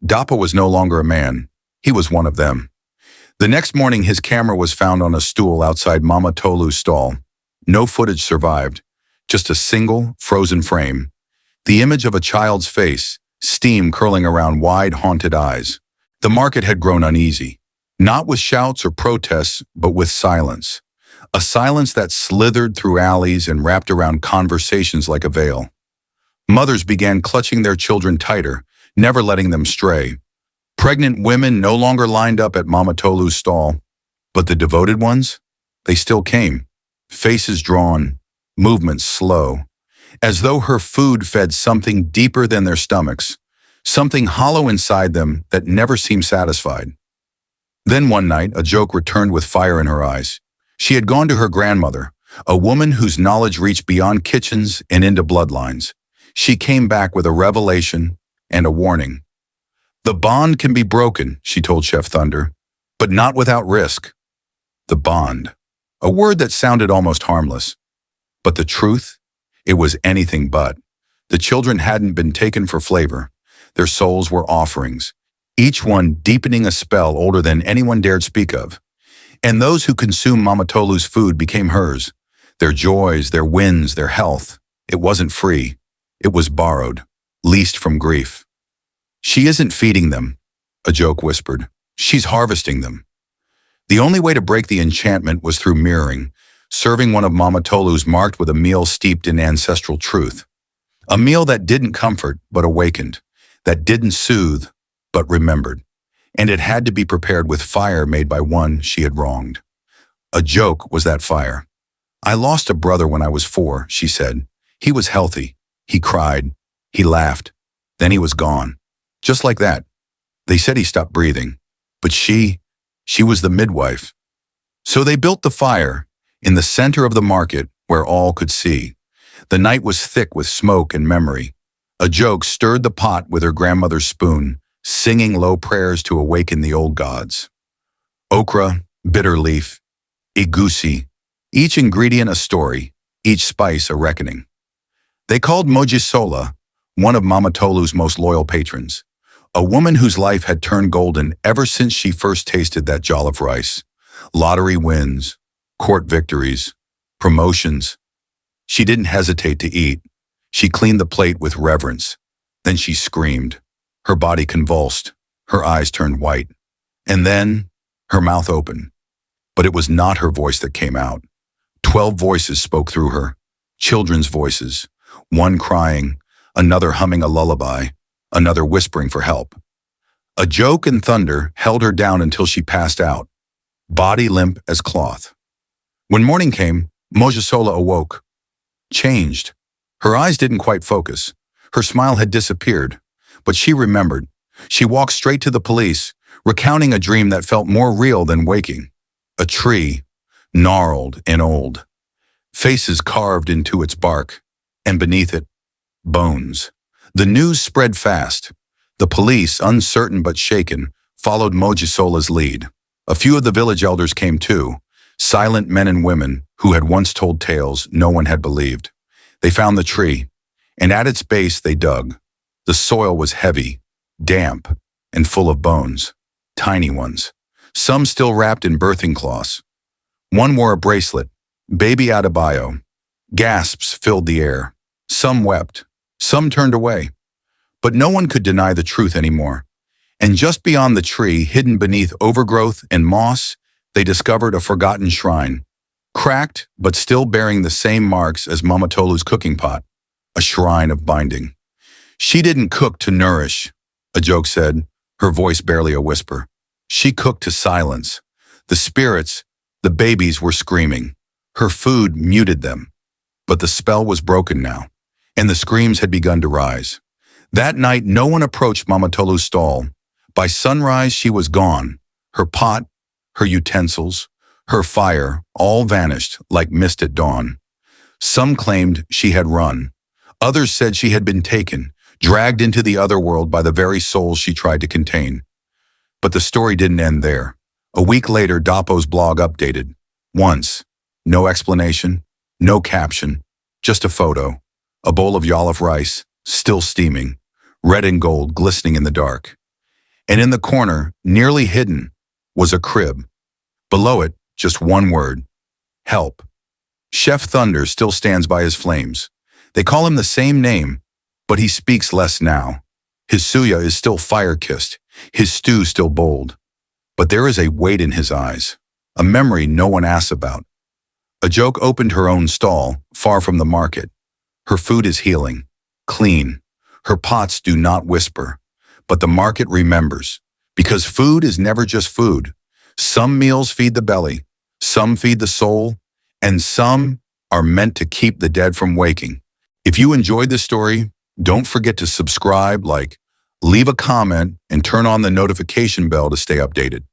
Dapo was no longer a man. He was one of them. The next morning, his camera was found on a stool outside Mama Tolu's stall. No footage survived, just a single, frozen frame. The image of a child's face, steam curling around wide, haunted eyes. The market had grown uneasy, not with shouts or protests, but with silence. A silence that slithered through alleys and wrapped around conversations like a veil. Mothers began clutching their children tighter, never letting them stray. Pregnant women no longer lined up at Mama Tolu's stall. But the devoted ones? They still came. Faces drawn, movements slow, as though her food fed something deeper than their stomachs, something hollow inside them that never seemed satisfied. Then one night, a joke returned with fire in her eyes. She had gone to her grandmother, a woman whose knowledge reached beyond kitchens and into bloodlines. She came back with a revelation and a warning. "The bond can be broken," she told Chef Thunder, "but not without risk." The bond, a word that sounded almost harmless. But the truth? It was anything but. The children hadn't been taken for flavor. Their souls were offerings, each one deepening a spell older than anyone dared speak of. And those who consumed Mama Tolu's food became hers. Their joys, their wins, their health. It wasn't free. It was borrowed, leased from grief. "She isn't feeding them," a joke whispered. "She's harvesting them." The only way to break the enchantment was through mirroring, serving one of Mama Tolu's marked with a meal steeped in ancestral truth. A meal that didn't comfort, but awakened, that didn't soothe, but remembered. And it had to be prepared with fire made by one she had wronged. A joke was that fire. "I lost a brother when I was 4, she said. "He was healthy. He cried. He laughed. Then he was gone. Just like that. They said he stopped breathing. But she was the midwife." So they built the fire in the center of the market where all could see. The night was thick with smoke and memory. A joke stirred the pot with her grandmother's spoon, singing low prayers to awaken the old gods. Okra, bitter leaf, egusi, each ingredient a story, each spice a reckoning. They called Mojisola, one of Mama Tolu's most loyal patrons, a woman whose life had turned golden ever since she first tasted that jollof rice. Lottery wins, court victories, promotions. She didn't hesitate to eat. She cleaned the plate with reverence. Then she screamed. Her body convulsed. Her eyes turned white. And then her mouth opened. But it was not her voice that came out. 12 voices spoke through her. Children's voices. One crying, another humming a lullaby, another whispering for help. A joke and thunder held her down until she passed out, body limp as cloth. When morning came, Mojisola awoke. Changed. Her eyes didn't quite focus. Her smile had disappeared. But she remembered. She walked straight to the police, recounting a dream that felt more real than waking. A tree, gnarled and old. Faces carved into its bark. And beneath it, bones. The news spread fast. The police, uncertain but shaken, followed Mojisola's lead. A few of the village elders came too, silent men and women who had once told tales no one had believed. They found the tree, and at its base they dug. The soil was heavy, damp, and full of bones, tiny ones, some still wrapped in birthing cloths. One wore a bracelet, baby Adebayo. Gasps filled the air. Some wept, some turned away. But no one could deny the truth anymore. And just beyond the tree, hidden beneath overgrowth and moss, they discovered a forgotten shrine, cracked but still bearing the same marks as Mama Tolu's cooking pot, a shrine of binding. She didn't cook to nourish, a joke said, her voice barely a whisper. She cooked to silence. The spirits, the babies were screaming. Her food muted them. But the spell was broken now, and the screams had begun to rise. That night, no one approached Mama Tolu's stall. By sunrise, she was gone. Her pot, her utensils, her fire, all vanished like mist at dawn. Some claimed she had run. Others said she had been taken, dragged into the other world by the very souls she tried to contain. But the story didn't end there. A week later, Dapo's blog updated. Once. No explanation, no caption, just a photo. A bowl of jollof rice, still steaming, red and gold glistening in the dark. And in the corner, nearly hidden, was a crib. Below it, just one word: help. Chef Thunder still stands by his flames. They call him the same name, but he speaks less now. His suya is still fire-kissed, his stew still bold. But there is a weight in his eyes, a memory no one asks about. A joke opened her own stall, far from the market. Her food is healing, clean. Her pots do not whisper. But the market remembers, because food is never just food. Some meals feed the belly, some feed the soul, and some are meant to keep the dead from waking. If you enjoyed this story, don't forget to subscribe, leave a comment, and turn on the notification bell to stay updated.